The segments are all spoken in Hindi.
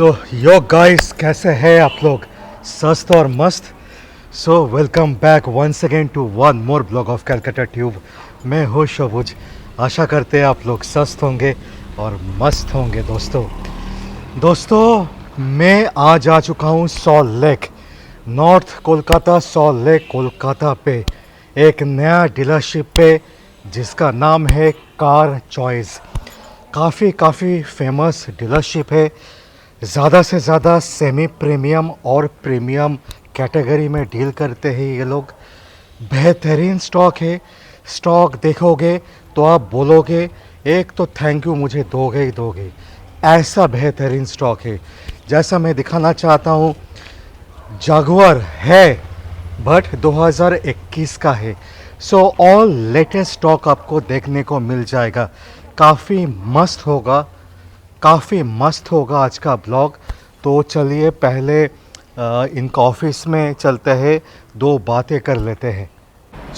सो यो गाइस, कैसे हैं आप लोग? स्वस्थ और मस्त. So welcome back once again to one more blog of Calcutta tube. मैं हूँ शबुज. आशा करते हैं आप लोग स्वस्थ होंगे और मस्त होंगे. दोस्तों मैं आज आ चुका हूँ salt lake, north Kolkata. Salt lake Kolkata पे एक नया डीलरशिप पे जिसका नाम है कार चॉइस. काफ़ी फेमस डीलरशिप है. ज़्यादा से ज़्यादा सेमी प्रीमियम और प्रीमियम कैटेगरी में डील करते हैं ये लोग. बेहतरीन स्टॉक है. स्टॉक देखोगे तो आप बोलोगे एक तो थैंक यू मुझे दोगे ही दोगे. ऐसा बेहतरीन स्टॉक है. जैसा मैं दिखाना चाहता हूँ, जागुआर है बट 2021 का है. सो ऑल लेटेस्ट स्टॉक आपको देखने को मिल जाएगा. काफ़ी मस्त होगा आज का ब्लॉग. तो चलिए पहले इनका ऑफिस में चलते हैं, दो बातें कर लेते हैं.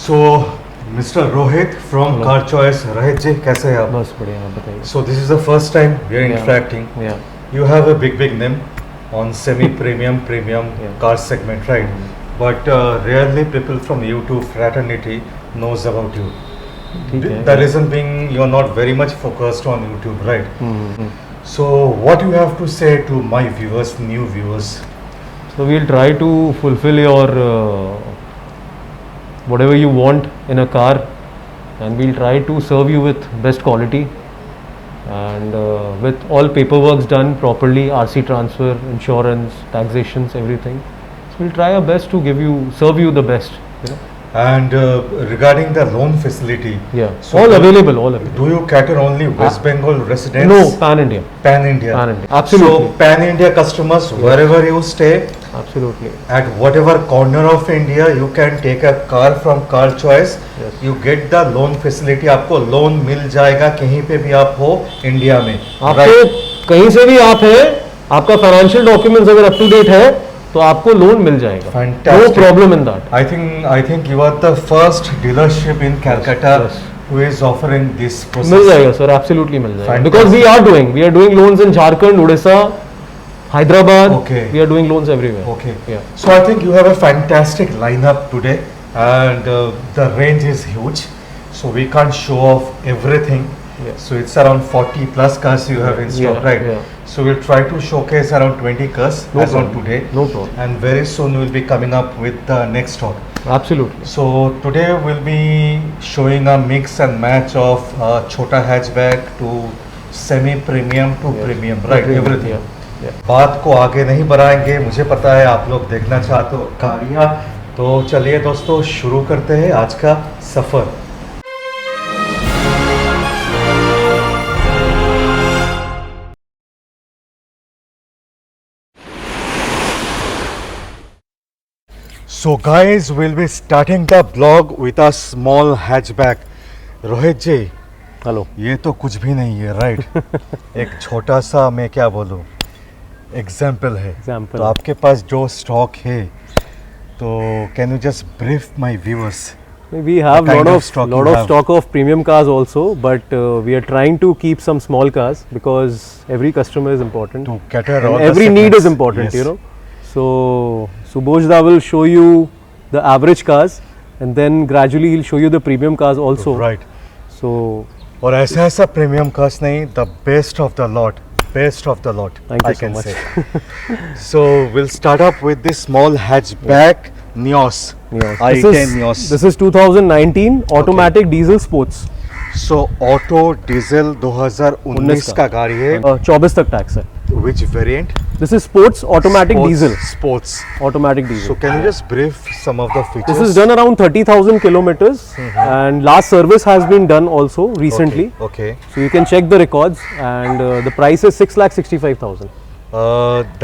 So mister Rohit from car choice. Rohit ji कैसे हैं आप? बस बढ़िया, आप बताइए. So this is the first time we are interacting. You have a big name on semi-premium, premium car segment, right? But rarely people from YouTube fraternity knows about you. The reason being you're not very much focused on YouTube, right? So what you have to say to my viewers, new viewers? So we'll try to fulfill your whatever you want in a car, and we'll try to serve you with best quality and with all paperwork done properly, RC transfer, insurance, taxations, everything. So we'll try our best to serve you the best, you know. And regarding the loan facility, so all available. Do you cater only West Bengal residents? No, pan India, So absolutely. pan India customers, wherever you stay, absolutely, at whatever corner of India, you can take a car from Car Choice. You get the loan facility. आपको लोन मिल जाएगा कहीं पे भी आप हो इंडिया में. आपको कहीं से भी आप है, आपका फाइनेंशियल डॉक्यूमेंट्स अगर अप टू डेट है तो आपको लोन मिल जाएगा. Fantastic. No problem in that. I think you are the first dealership in Calcutta who is offering this process. मिल जाएगा सर, एब्सोल्युटली मिल जाएगा. Because we are doing loans in Jharkhand, Odisha, Hyderabad. Okay. We are doing loans everywhere. Okay. Yeah. So I think you have a fantastic lineup today, and the range is huge. So we can't show off everything. Yeah. So it's around 40 plus cars you have in stock, right? Yeah. So we'll try to showcase around 20 cars as on today. No problem. And very soon we'll be coming up with the next stock. Absolutely. So today we'll be showing a mix and match of chota hatchback to semi-premium to premium, right? Everything. बात को आगे नहीं बढ़ाएंगे. मुझे पता है आप लोग देखना चाहते हो गाड़ियाँ. तो चलिए दोस्तों शुरू करते हैं आज का सफ़र. So guys, we'll be starting the vlog with a small hatchback. Rohit ji, hello. ये तो कुछ भी नहीं है, राइट? एक छोटा सा, मैं क्या बोलूँ, एग्जाम्पल है. तो आपके पास जो स्टॉक है, तो can you just brief my viewers? We have lot of stock of premium cars also, but we are trying to keep some small cars because every customer is important. To cater all every the need is segments. important, Yes. you know. So Subhojda will show you the average cars, and then gradually he'll show you the premium cars also. Right. So और ऐसा प्रीमियम कार्स नहीं, the best of the lot. Thank you so much. So we'll start up with this small hatchback Nios. i10 Nios. This is 2019 automatic diesel sports. So auto diesel 2019 का गाड़ी है. 24 तक टैक्स है. Which variant? This is sports automatic diesel. Sports automatic diesel. So can you just brief some of the features? This is done around 30,000 kilometers, and last service has been done also recently. Okay. So you can check the records, and the price is 6,65,000.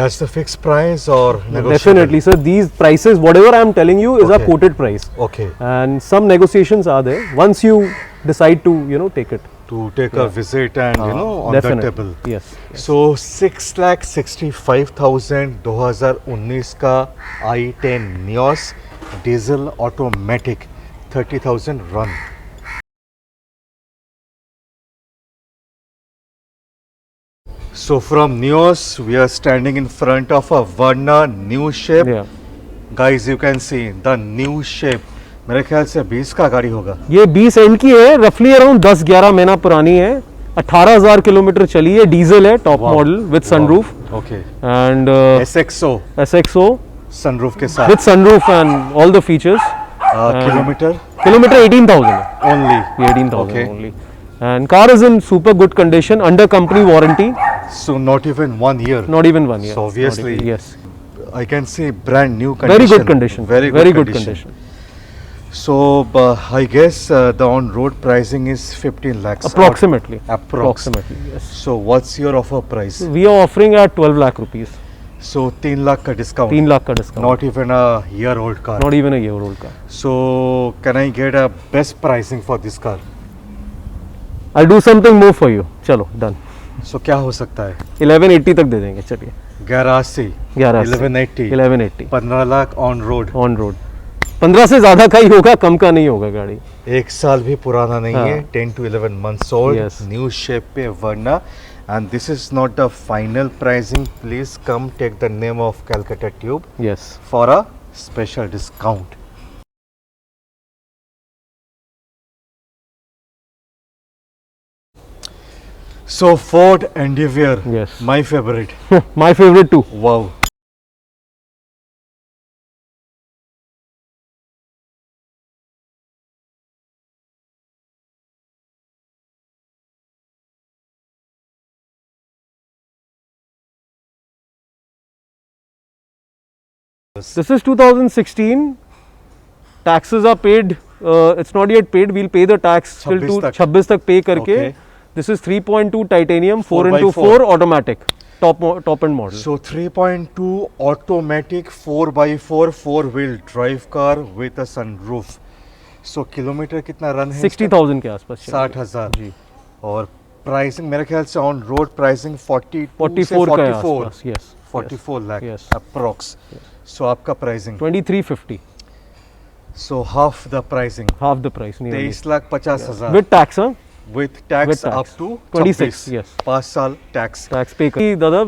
That's the fixed price or negotiable? Definitely, sir. These prices, whatever I am telling you, is a quoted price. Okay. And some negotiations are there once you decide to, take it. To take a visit and on definitely. the table. Yes. So 6,65,000 2019 का i10 Nios diesel automatic 30,000 run. So from Neos, we are standing in front of a Verna new shape. Yeah. Guys, you can see the new shape. मेरे ख्याल से 20 का गाड़ी होगा. ये 20 एंड की है, रफली अराउंड 10-11 महीना पुरानी है, 18,000 किलोमीटर चली है, डीजल है, top Wow. Model with sunroof Okay. And SXO SXO sunroof के साथ. With sunroof and all the features. Kilometre kilometre 18,000 है, only. 18,000 Okay. only. And car is in super good condition, under company warranty, So not even 1 year. not even 1 year. So obviously- Not even- yes, I can see brand new condition. very good condition, Very good condition. condition. So I guess the on-road pricing is 15 lakhs. Approximately. Approximately. Yes. So what's your offer price? We are offering at 12 lakh rupees. So 3 lakh का discount. 3 lakh का discount. Not even a year-old car. Not even a year old car. So can I get a best pricing for this car? I'll do something more for you. चलो done. So क्या हो सकता है? 1180 तक दे देंगे, चलिए. 1180. 1180. 1180 15 lakh on road. On road. 15 से ज्यादा का ही होगा, कम का नहीं होगा गाड़ी. एक साल भी पुराना नहीं हाँ. है. 10 to 11 months old. Yes. New shape पे Verna. And this is not the final pricing. Please come take the name of Calcutta Tube Yes. for a special discount. So Ford Endeavour, Yes. my favorite. My favorite too. Wow. This is 2016. Taxes are paid. It's not yet paid. We'll pay the tax till 26 तक. 26 तक pay करके. Okay. This is 3.2 titanium 4x4. 4x4 automatic. Top end model. So 3.2 automatic 4x4 four-wheel drive car with a sunroof. So kilometre कितना रन है? 60,000 के आसपास. चलेगा. 60,000. जी. और प्राइसिंग मेरे ख्याल से ऑन रोड प्राइसिंग 44 का आसपास. Yes. 44 लाख Yes. अप्रोक्स. सो आपका pricing 2350. So half the pricing Half the price. Nearly. 23,50,000 With tax, huh? with tax With tax. up to 26, yes. 5 साल tax. Tax pay. Dada,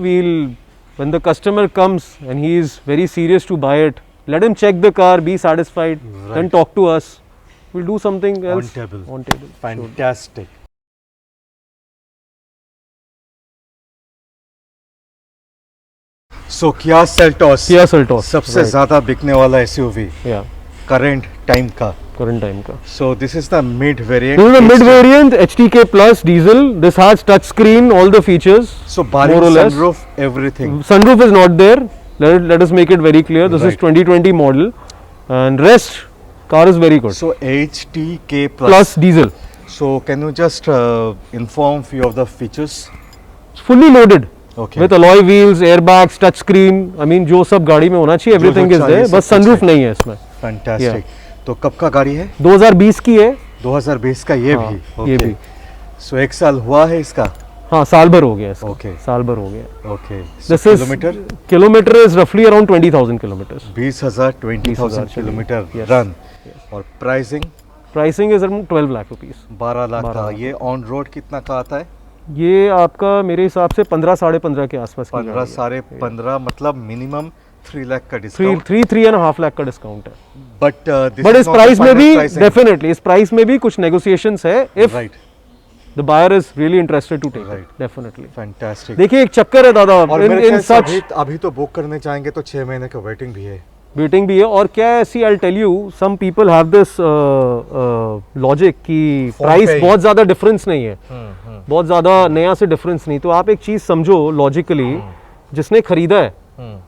when the customer comes and he is very serious to buy it, let him check the car, be satisfied, then Right. talk to us. We'll do something else. table. On table. Sure. Fantastic. So Kia Seltos Kia Seltos. सबसे right. ज्यादा बिकने वाला एसयूवी Yeah, करंट टाइम का. current time ka. So this is the mid variant. This is the mid variant HTK Plus diesel. This has touch screen, all the features. So more barring or less. sunroof, everything. Sunroof is not there. Let us make it very clear. This Right. is 2020 model, and rest car is very good. So HTK Plus diesel. So can you just inform few of the features? It's fully loaded. Okay. With alloy wheels, airbags, touch screen. I mean जो सब गाड़ी में होना चाहिए, everything is चाहिए, there. सब बस कुछ sunroof है. नहीं है इसमें. Fantastic. तो कब का गाड़ी है? 2020 की है. 2020 का ये हाँ, भी. ये Okay. भी. So एक साल हुआ है इसका. हाँ, साल भर हो गया इसका. Okay. साल भर हो गया. Okay. So This is kilometer is roughly around 20,000 kilometers. 20,000 20,000 20,000 kilometre Yes. Run. और pricing Pricing is around 12 lakh rupees. 12 lakh 12 का. लाख. ये ऑन रोड कितना का आता है? ये आपका मेरे हिसाब से 15 साढ़े 15 के आसपास की 15 गाड़ी है. साढ़े 15 मतलब मिनिमम 3 लाख का थ्री डिस्काउंट. 3.5 लाख का डिस्काउंट है. बट बट इस प्राइस में भी डेफिनेटली इस प्राइस में भी कुछ नेगोशिएशंस है if right. The buyer is really interested to take Right. It. Definitely. Fantastic. देखिए एक चक्कर है दादा और इन मेरे ख्याल से सच अभी तो बुक करने चाहेंगे तो 6 महीने का वेटिंग भी है. वेटिंग भी है. और क्या है, see I tell you some people have this logic कि Phone प्राइस पे ही. बहुत ज्यादा डिफरेंस नहीं है, बहुत ज्यादा नया से डिफरेंस नहीं. तो आप एक चीज समझो लॉजिकली, जिसने खरीदा है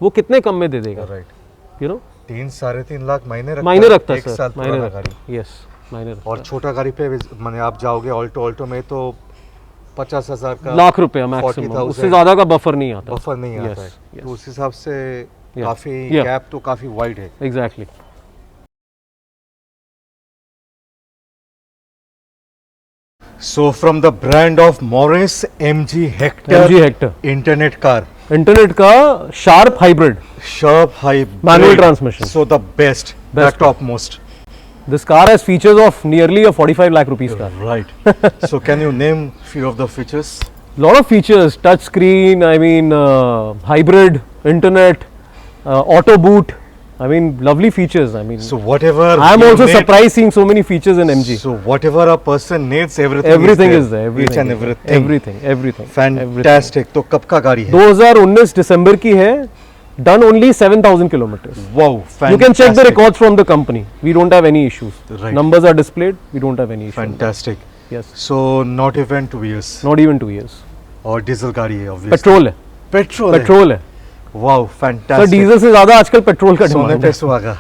वो कितने कम में दे देगा. राइट. यू नो 3-3.5 लाख मायने रखता है एक सर. साल मायने पुराना रखता गाड़ी. है. यस, मायने रखता और है. छोटा गाड़ी पे माने आप जाओगे ऑल्टो में तो 50,000 का लाख रुपया मैक्सिमम, 40,000 उससे ज्यादा का बफर नहीं आता. बफर नहीं आता है. Yes, तो उस हिसाब से Yeah. काफी Yeah. गैप तो काफी वाइड है. Exactly. So from the brand of Morris MG Hector MG Hector internet car, internet का sharp hybrid. sharp high Manual transmission. So the best, the Best. topmost. This car has features of nearly a 45 lakh rupees car. Right. So can you name few of the features? lot of features, touch screen, I mean hybrid, internet, auto boot, I mean lovely features. I mean So whatever I am you also need- surprised seeing so many features in MG. So whatever a person needs, Everything is there, Each and everything. everything. Fantastic. तो कब का गाड़ी है? 2019 दिसंबर की है, done only 7,000 kilometers. Wow, You can check the fantastic. records from the company. We don't have any issues. Right. Numbers are displayed. We don't have any issues. Fantastic. Yes. So not even 2 years. Not even 2 years. और डीजल गाड़ी है obviously. पेट्रोल है. पेट्रोल पेट्रोल है. Wow sir fantastic. डीजल से ज्यादा आजकल पेट्रोल का सोने डिमांड पे है. सुहागा.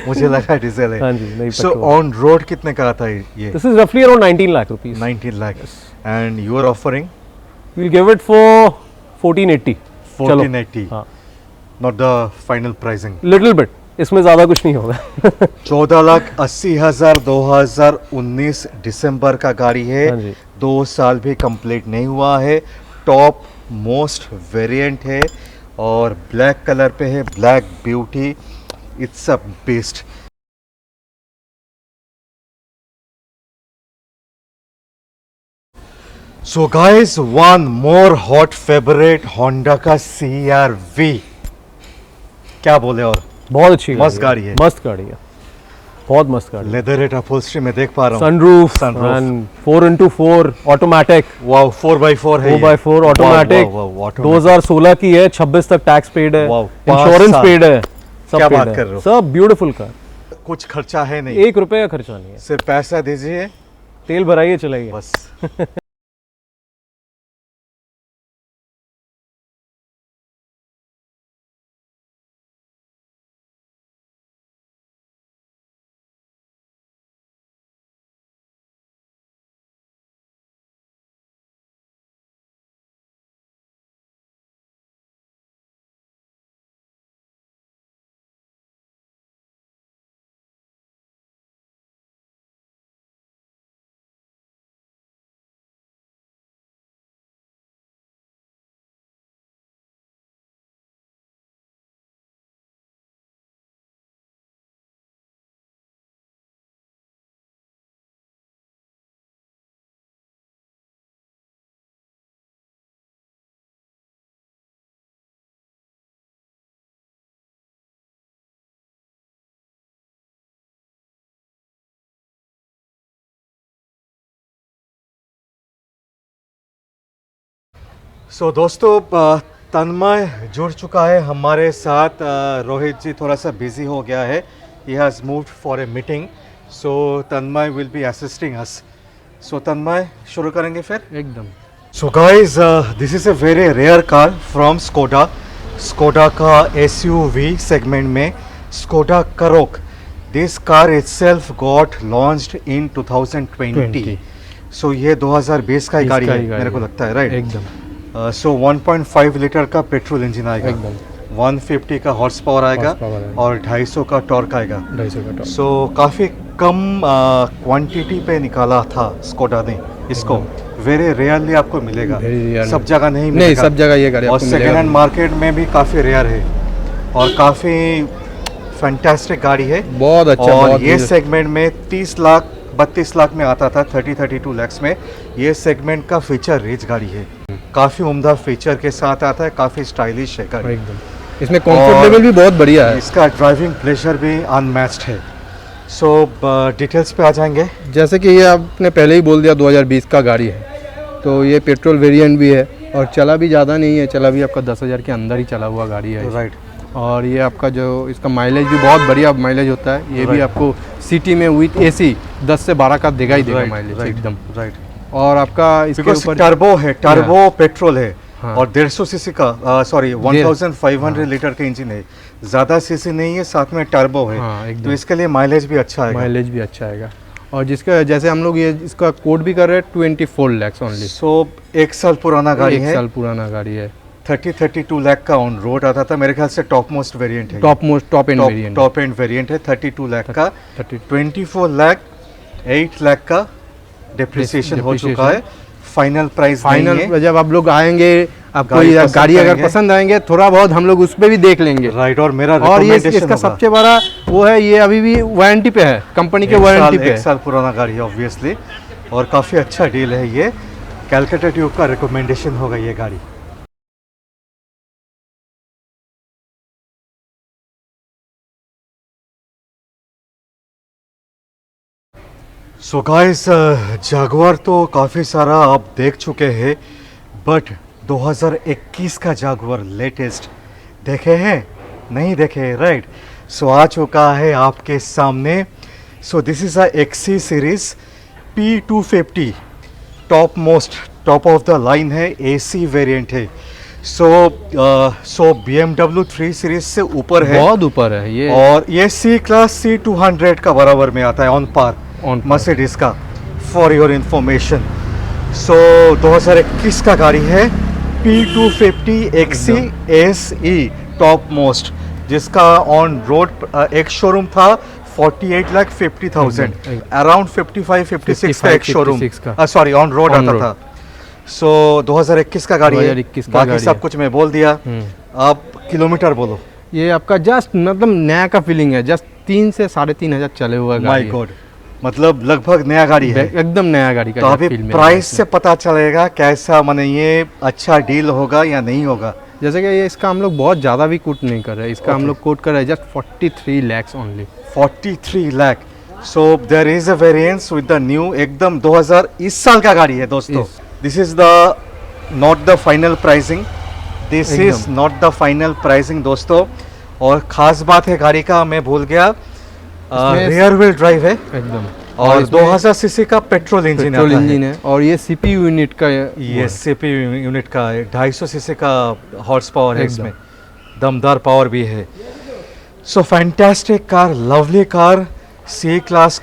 मुझे लगा डीजल है. हाँ जी, नहीं So पेट्रोल. on road कितने का आता है ये? This is roughly around 19 lakh rupees. 19 lakh. And you are offering We'll give it for 1480. 1480. हाँ. Not the final pricing. Little bit. इसमें ज्यादा कुछ नहीं होगा. 14,80,000 2019 दिसंबर का गाड़ी है. हाँ जी. 2 साल भी कंप्लीट नहीं हुआ है. टॉप मोस्ट वेरिएंट है और ब्लैक कलर पे है. Black beauty. It's a best. So guys, one more hot favorite Honda का CR-V. क्या बोले और बहुत अच्छी मस्त गाड़ी है. मस्त गाड़ी है. बहुत मस्त गाड़ी है. लेदर अपहोल्स्ट्री में देख पा रहा हूँ. Sunroof, Sunroof. and 4x4 automatic. Wow 4x4 है. 4x4 automatic. 2016 की है. 26 तक टैक्स पेड है. Wow, 5 इंश्योरेंस साल. पेड है. सब क्या paid बात है. कर रहे हो? सब ब्यूटीफुल कार. कुछ खर्चा है नहीं. 1 रुपए का खर्चा नहीं है. सिर्फ पैसा दीजिए तेल भराइए चलाइए. बस. सो दोस्तों तन्मय जुड़ चुका है हमारे साथ. रोहित जी थोड़ा सा बिजी हो गया है. He has moved for a meeting. So Tanmay will be assisting us. So Tanmay शुरू करेंगे फिर. एकदम. So guys this is a very rare car from Skoda. Skoda का SUV सेगमेंट में Skoda Karoq. This car itself got launched in 2020. So ये 2020 का ही गाड़ी है मेरे को लगता है. राइट. एकदम. सो 1.5 लीटर का पेट्रोल इंजन आएगा. एकदम. 150 का हॉर्स पावर आएगा और 250 का टॉर्क आएगा. 250 का टॉप. सो काफ़ी कम क्वांटिटी पे निकाला था स्कोडा ने इसको. वेरी रेयरली आपको मिलेगा. Very rare सब जगह नहीं नहीं, मिलेगा. सब जगह ये गाड़ी और आपको सेकेंड मिलेगा. हैंड मार्केट में भी काफ़ी रेयर है और काफ़ी फैंटास्टिक गाड़ी है. बहुत अच्छा. और बहुत ये ही- सेगमेंट में 30 लाख 32 लाख में आता था. 32 लैक्स में. ये सेगमेंट का फीचर रिच गाड़ी है. काफ़ी उम्दा फीचर के साथ आता है. काफ़ी स्टाइलिश है गाड़ी. एकदम. इसमें कंफर्ट लेवल भी बहुत बढ़िया है. इसका ड्राइविंग प्लेजर भी अनमैच्ड है. सो डिटेल्स पे आ जाएंगे. जैसे कि ये आपने पहले ही बोल दिया 2020 का गाड़ी है, तो ये पेट्रोल वेरिएंट भी है और चला भी ज़्यादा नहीं है. चला भी आपका 10,000 के अंदर ही चला हुआ गाड़ी है. राइट. और ये आपका जो इसका माइलेज भी बहुत बढ़िया माइलेज होता है. ये भी Right. आपको सिटी में विथ AC 10 से 12 का देगा ही देगा माइलेज. एकदम. राइट. और आपका इसके बिकॉज ऊपर टर्बो है. टर्बो पेट्रोल है. हाँ. और 150 सीसी का सॉरी 1500 लीटर का इंजन है. ज़्यादा सीसी नहीं है. साथ में टर्बो है. हाँ, एकदम. तो इसके लिए माइलेज भी अच्छा है. माइलेज भी अच्छा आएगा. और जिसका जैसे हम लोग ये इसका कोड भी कर रहे हैं 24 लैक्स ओनली. सो 1 साल पुराना गाड़ी एक है. साल पुराना गाड़ी है. 32 लाख का ऑन रोड आता था. मेरे ख्याल से टॉप मोस्ट वेरिएंट है. Top end variant. Top end variant है. 32 लाख का. 30 24 लाख 8 लाख का डिप्रिसिएशन हो चुका है. फाइनल प्राइस फाइनल जब आप लोग आएंगे आपको गाड़ी ये पसंद गाड़ी अगर करेंगे। पसंद आएंगे थोड़ा बहुत हम लोग उस पर भी देख लेंगे. राइट. और मेरा और ये recommendation इसका होगा। सबसे बड़ा वो है ये अभी भी वारंटी पे है. कंपनी के वारंटी पे एक है. साल पुराना गाड़ी है ऑब्वियसली. और काफ़ी अच्छा डील है ये. कैलकाटा ट्यूब का रिकमेंडेशन होगा ये गाड़ी। सो गाइस, जागुआर तो काफ़ी सारा आप देख चुके हैं, बट 2021 का जागुआर लेटेस्ट देखे हैं? नहीं देखे, राइट? सो आ चुका है आपके सामने। So this is a XC series P250, top of the line है, AC वेरिएंट है। सो BMW 3 सीरीज से ऊपर है, बहुत ऊपर है ये। और ये C क्लास C200 का बराबर में आता है, ऑन पार मर्सिडीज का, फॉर योर इंफॉर्मेशन। सो 2021 का गाड़ी है P250 XC SE top most, जिसका ऑन रोड एक शोरूम था 48,50,000, अराउंड 55-56 का एक शोरूम, सॉरी ऑन रोड आता था। सो 2021 का गाड़ी है, बाकी सब कुछ मैं बोल दिया। आप किलोमीटर बोलो। ये आपका जस्ट मतलब नया का फीलिंग है, जस्ट 3 से 3,500 चले हुआ गाड़ी माय है। गॉड, मतलब लगभग नया गाड़ी है, एकदम नया गाड़ी का। तो अभी प्राइस से पता चलेगा कैसा, माने ये अच्छा डील होगा या नहीं होगा। जैसे कि ये इसका हम लोग बहुत ज़्यादा भी कोट नहीं कर रहे, इसका हम लोग कोट कर रहे हैं just 43 lakhs only. 43 lakh. So there is a variance with the new, एकदम 2000 इस साल का गाड़ी है दोस्तों। This is the not the final pricing, this is not the final pricing दोस्तों। और ख़ास बात है गाड़ी का, मैं भूल गया, रियर व्हील ड्राइव है एकदम, और 2000 सीसी का पेट्रोल इंजन है, और ये CPU यूनिट का ये CPU यूनिट का 250 सीसी का हॉर्स पावर है, इसमें दमदार पावर भी है। सो fantastic car, lovely car, C class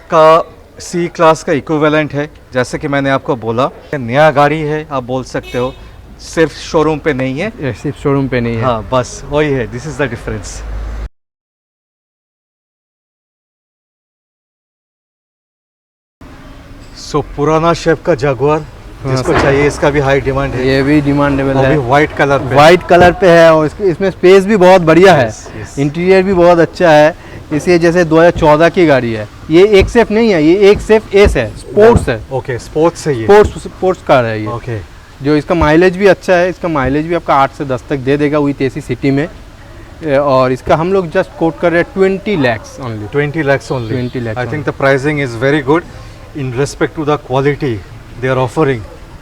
का इक्विवेलेंट है, जैसे कि मैंने आपको बोला। नया गाड़ी है आप बोल सकते हो, सिर्फ शोरूम पे नहीं है, सिर्फ शोरूम पे नहीं है। हाँ बस वही है, दिस इज द डिफरेंस। सो पुराना शेप का जागुआर, जिसको चाहिए, इसका भी हाई डिमांड है। ये भी डिमांडेबल है, व्हाइट कलर पे, व्हाइट कलर पे है, और इसमें स्पेस भी बहुत बढ़िया है, yes. इंटीरियर भी बहुत अच्छा है। इसे जैसे 2014 की गाड़ी है, ये एक सेफ नहीं है, ये एक सेफ एस है, स्पोर्ट्स है। ओके, स्पोर्ट्स है ये, स्पोर्ट्स कार है ये। ओके, जो इसका माइलेज भी अच्छा है, इसका माइलेज भी आपका 8 से 10 तक दे देगा विथ AC सिटी में। और इसका हम लोग जस्ट कोट कर रहे हैं 20 lakhs only. 20 lakhs only. 20 lakhs I think the pricing is very good in respect to the quality they are offering.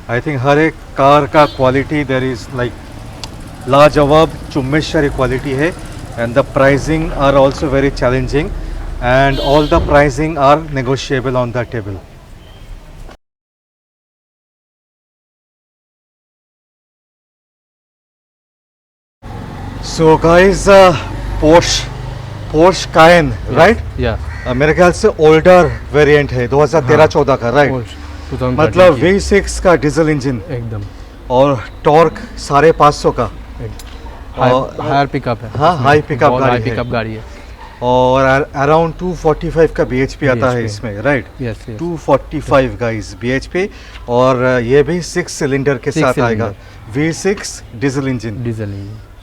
I think हर एक कार का quality there is like लाजवाब चुम्बेश्वरी quality है, and the pricing are also very challenging, and all the pricing are negotiable on the table. So guys, Porsche Cayenne, right? या मेरे ख्याल से ओल्डर वेरिएंट है, 2013-14 का, राइट? मतलब V6 का डीजल इंजन एकदम, और टॉर्क 550 का, हायर पिकअप है। हाँ, हाई पिकअप गाड़ी है, पिकअप गाड़ी है, और अराउंड 245 का BHP आता है इसमें, राइट? यस 245 गाइस BHP, और ये भी 6 सिलेंडर के साथ आएगा, V6 diesel engine,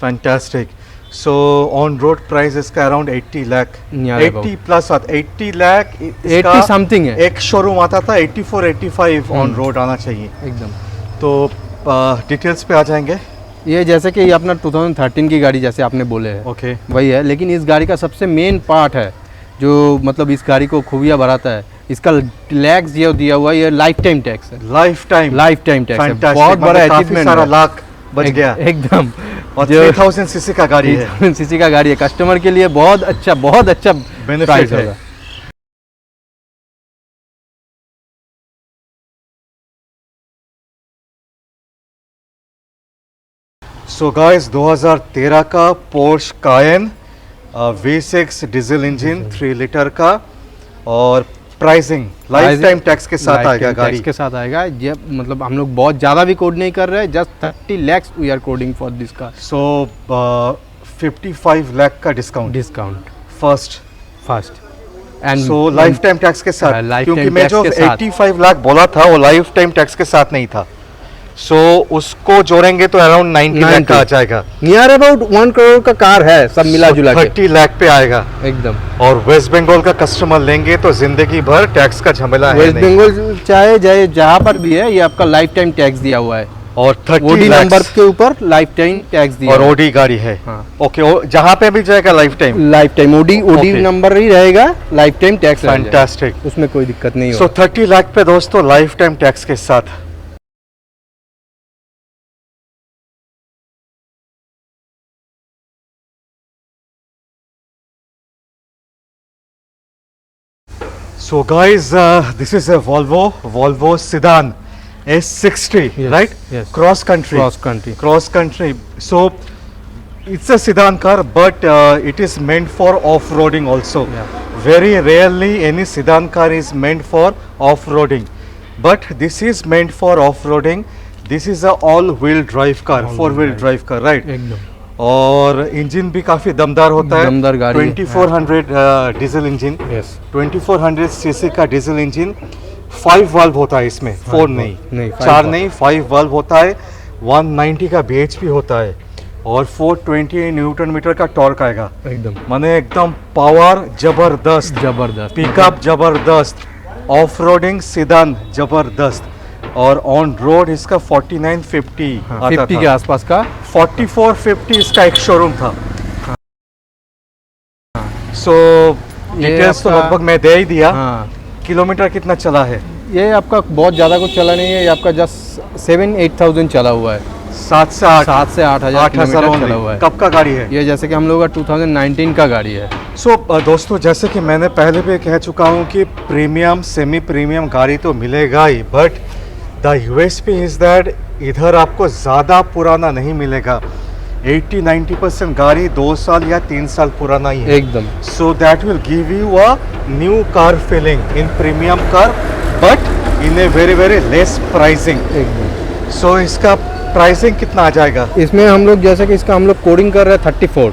fantastic. So on road price इसका around 80 lakh, 80 plus 80 lakh, 80 something है। एक शोरूम आता था 84-85 ऑन रोड आना चाहिए एकदम। तो डिटेल्स पे आ जाएंगे। ये जैसे कि ये अपना 2013 की गाड़ी जैसे आपने बोले है, ओके, वही है, लेकिन इस गाड़ी का सबसे मेन पार्ट है जो मतलब इस गाड़ी को खूबियाँ बढ़ाता है, इसका टैक्स जो दिया हुआ है, ये लाइफ टाइम टैक्स है। लाइफ टाइम टैक्स है, बहुत बड़ा अचीवमेंट, सारा लाख बच गया एकदम। और 3000 सीसी का गाड़ी है, सीसी का गाड़ी है, कस्टमर के लिए बहुत अच्छा बेनिफिट है। सो गाइस, 2013 का Porsche Cayenne V6 diesel engine 3 litre का, और प्राइसिंग लाइफ टाइम टैक्स के साथ आएगा, गाड़ी के साथ आएगा। ये मतलब हम लोग बहुत ज़्यादा भी कोड नहीं कर रहे हैं, just 30 lakhs we are coding for this car. So 55 lakh का discount first, and so lifetime tax के साथ, lifetime क्योंकि मैं tax जो के साथ। 85 लाख बोला था वो लाइफ टाइम टैक्स के साथ नहीं था, सो उसको जोड़ेंगे तो अराउंड 90 लाख का आ जाएगा। नियर अबाउट 1 करोड़ का कार है सब मिला जुला के 30 लाख पे आएगा एकदम। और वेस्ट बंगाल का कस्टमर लेंगे तो जिंदगी भर टैक्स का झमेला है वेस्ट नहीं। बंगाल चाहे जाए जहाँ पर भी है, ये आपका लाइफ टाइम टैक्स दिया हुआ है और 30 ओडी लाख नंबर के ऊपर लाइफ टाइम टैक्स दिया और ओडी गाड़ी है। हाँ। ओके, जहाँ पे भी जाएगा lifetime. Lifetime OD Okay. Number ही रहेगा, लाइफ टाइम टैक्स फैंटास्टिक। उसमें कोई दिक्कत नहीं सो होगा। 30 लाख पे दोस्तों लाइफ टाइम टैक्स के साथ। So guys, this is a Volvo sedan S60, Yes, right? yes. Cross country. Cross country. So it's a sedan car, but it is meant for off-roading also. Yeah. Very rarely any sedan car is meant for off-roading, but this is meant for off-roading. This is a all-wheel drive car, four-wheel drive car, right? एकदम और इंजन भी काफी दमदार होता है। दमदार गाड़ी है। 2400 डीजल इंजन, यस 2400 सीसी का डीजल इंजन, 5 वाल्व होता है इसमें, 4 नहीं, नहीं, 5 4 वाल्व। नहीं, 5 वाल्व होता है। 190 का BHP होता है और 420 न्यूटन मीटर का टॉर्क आएगा। एकदम माने एकदम पावर जबरदस्त, जबरदस्त पिकअप जबरदस्त, ऑफ रोडिंग सीदान जबरदस्त और ऑन रोड इसका 4950 आता 50 के था। आसपास का 4450 इसका एक शोरूम था। सो डिटेल्स तो आपका- लगभग मैं दे ही दिया। हाँ किलोमीटर कितना चला है? ये आपका बहुत ज़्यादा कुछ चला नहीं है, ये आपका जस्ट 7-8,000 चला हुआ है, 7 से 8 7 से 8,000 किलोमीटर चला हुआ है। कब का गाड़ी है? ये जैसे कि हम लोग का 2019 का गाड़ी है। सो दोस्तों, जैसे कि मैंने पहले भी कह चुका हूँ कि प्रीमियम सेमी प्रीमियम गाड़ी तो मिलेगा ही, but the USP is that इधर आपको ज़्यादा पुराना नहीं मिलेगा। 80-90% गाड़ी 2 साल या 3 साल पुराना ही है। एकदम so that will give you a new car feeling in premium car, but in a very very less pricing. एकदम। सो इसका प्राइसिंग कितना आ जाएगा? इसमें हम लोग जैसे कि इसका हम लोग कोडिंग कर रहे हैं 34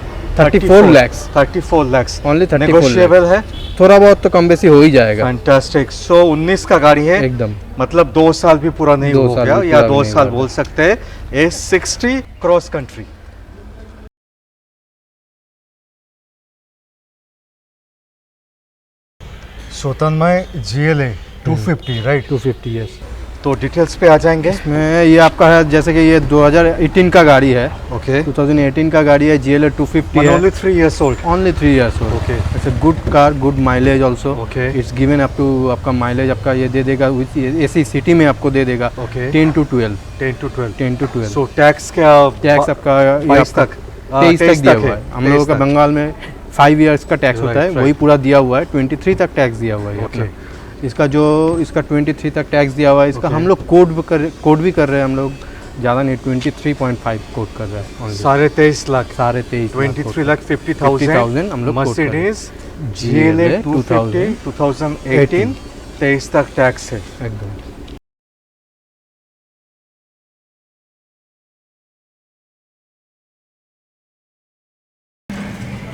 lakhs, 34 lakhs Only 34 नेगोशिएबल है। थोड़ा बहुत तो कम बेसी हो ही जाएगा। फैंटास्टिक। सो 19 का गाड़ी है, एकदम मतलब 2 साल भी पूरा नहीं 2 हो साल गया भी या पूरा 2 नहीं साल हुआ। बोल सकते हैं। S60 cross country. Tanmay GLA 250 right? 250 yes. तो डिटेल्स पे आ जाएंगे। इसमें ये आपका है जैसे कि ये 2018 का गाड़ी है, ओके, 2018 का गाड़ी है, GLA 250 है, only 3 years old। only 3 years old। Okay. It's a good car, good mileage also. Okay. It's given up to आपका माइलेज आपका ये दे देगा विथ AC सिटी में आपको दे देगा Okay. 10 to 12। 10 to 12। 10 to 12 so tax क्या? टैक्स आपका 22 तक 23 तक दिया है। हुआ है। हम लोगों का 23 तक। बंगाल में 5 years का टैक्स होता है, Right, वही पूरा दिया हुआ है। 23 तक टैक्स दिया हुआ है Okay. अपना। इसका जो इसका 23 तक टैक्स दिया हुआ है, इसका Okay. हम लोग कोड भी कर रहे हैं हम लोग, ज़्यादा नहीं 23.5 कोड कर रहे हैं only। 23.5 लाख, 23.5 23,50,000 हम लोग quote कर रहे हैं। मर्सिडीज GLA 250 2018 23 तक टैक्स है। एकदम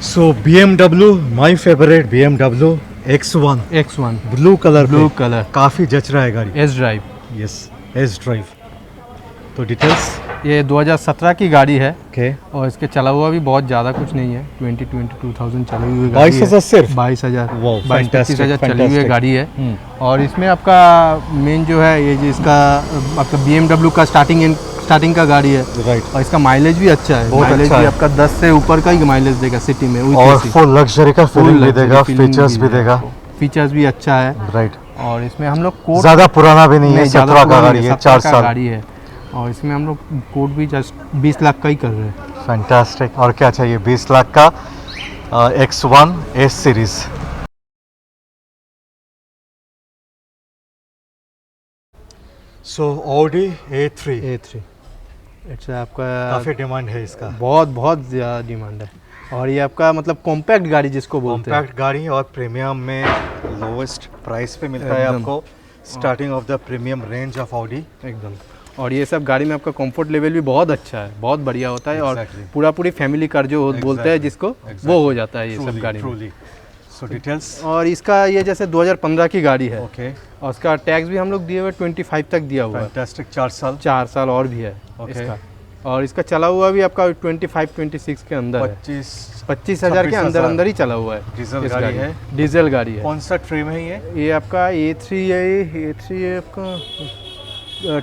सो BMW, my favourite BMW X1 X1 blue colour, blue colour काफी जच रहा है गाड़ी। S drive. Yes, S drive. तो डिटेल्स। ये 2017 की गाड़ी है ओके, और इसके चला हुआ भी बहुत ज़्यादा कुछ नहीं है, 22,000 चली हुई 22,000 सिर्फ? 22,000 Wow, 22-25,000 चली हुई fantastic। गाड़ी है। और इसमें आपका मेन जो है ये जिसका आपका BMW का स्टार्टिंग का गाड़ी है, राइट। और इसका माइलेज भी अच्छा है। बहुत माइलेज अच्छा भी है। आपका 10 से ऊपर का ही माइलेज देगा सिटी में। और फुल लग्जरी का फीलिंग भी देगा, फीचर्स भी देगा। फीचर्स भी अच्छा है। राइट। और इसमें हम लोग कोड ज्यादा पुराना भी नहीं है, ज़्यादा 17 का पुरानी गाड़ी है, 17 4 का साल। गाड़ी है। और इसमें हम लोग कोड भी जस्ट 20 लाख का ही कर रहे हैं। फैंटास्टिक। और क्या चाहिए? 20 लाख का X1 S सीरीज। सो Audi A3 A3 अच्छा आपका काफी डिमांड है इसका। बहुत ज़्यादा डिमांड है। और ये आपका मतलब कॉम्पैक्ट गाड़ी जिसको बोलते हैं। कॉम्पैक्ट गाड़ी और प्रीमियम में लोवेस्ट प्राइस पे मिलता है एकदम। आपको, starting of the premium range of Audi। एकदम। और ये सब गाड़ी में आपका कंफर्ट लेवल भी बहुत अच्छा है, बहुत बढ़िया होता है। Exactly. और पूरी फैमिली कार जो बोलते हैं जिसको, वो हो जाता है ये सब गाड़ी में। ट्रूली। So details. और इसका ये जैसे 2015 की गाड़ी है ओके, और उसका टैक्स भी हम लोग दिए हुए 25 तक दिया हुआ है। फैंटास्टिक, 4 साल। 4 साल और भी है ओके। इसका। और इसका चला हुआ भी आपका 25-26 के अंदर है। 25,000 के अंदर 26,000 अंदर ही चला हुआ है। डीजल इस गाड़ी है। डीजल गाड़ी है। कौन सा ट्रिम है ये? ये आपका A3 है, A3 है आपका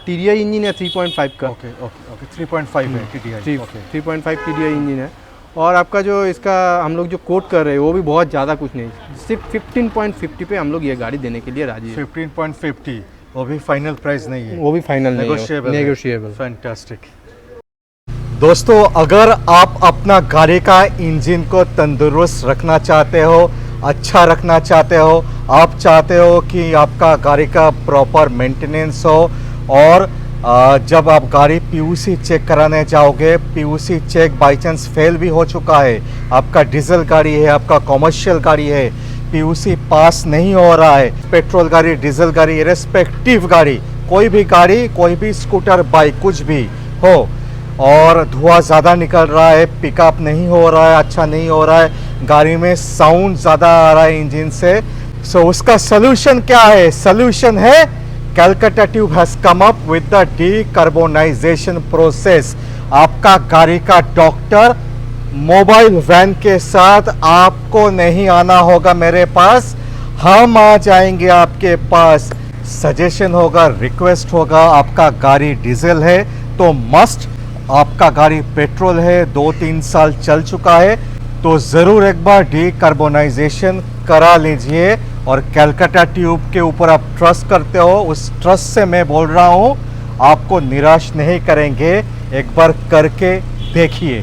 TDI इंजन है 3.5 का। ओके ओके ओके, 3.5 है TDI। ओके 3.5 TDI इंजन है। और आपका जो इसका हम लोग जो कोट कर रहे हैं वो भी बहुत ज़्यादा कुछ नहीं, सिर्फ 15.50 पे हम लोग ये गाड़ी देने के लिए राजी है। 15.50, वो भी फाइनल प्राइस नहीं है, वो भी फाइनल नहीं है, नेगोशिएबल। नेगोशिएबल। फैंटास्टिक। दोस्तों, अगर आप अपना गाड़ी का इंजन को तंदुरुस्त रखना चाहते हो, अच्छा रखना चाहते हो, आप चाहते हो कि आपका गाड़ी का प्रॉपर मेंटेनेंस हो, और जब आप गाड़ी पीयूसी चेक कराने जाओगे, PUC check by chance fail भी हो चुका है, आपका डीजल गाड़ी है, आपका कॉमर्शियल गाड़ी है, पीयूसी पास नहीं हो रहा है, पेट्रोल गाड़ी, डीजल गाड़ी, रेस्पेक्टिव गाड़ी, कोई भी स्कूटर, बाइक, कुछ भी हो, और धुआं ज़्यादा निकल रहा है, पिकअप नहीं हो रहा है, अच्छा नहीं हो रहा है, गाड़ी में साउंड ज़्यादा आ रहा है इंजन से, सो उसका सोल्यूशन क्या है? सोल्यूशन है Calcutta tube has come up with the decarbonisation process. आपका गाड़ी का डॉक्टर मोबाइल वैन के साथ आपको नहीं आना होगा मेरे पास, हम आ जाएंगे आपके पास। सजेशन होगा, रिक्वेस्ट होगा, आपका गाड़ी डीजल है तो मस्ट, आपका गाड़ी पेट्रोल है, 2-3 साल चल चुका है तो ज़रूर एक बार डीकार्बोनाइजेशन करा लीजिए। और कैलकाटा ट्यूब के ऊपर आप ट्रस्ट करते हो, उस ट्रस्ट से मैं बोल रहा हूँ, आपको निराश नहीं करेंगे, एक बार करके देखिए।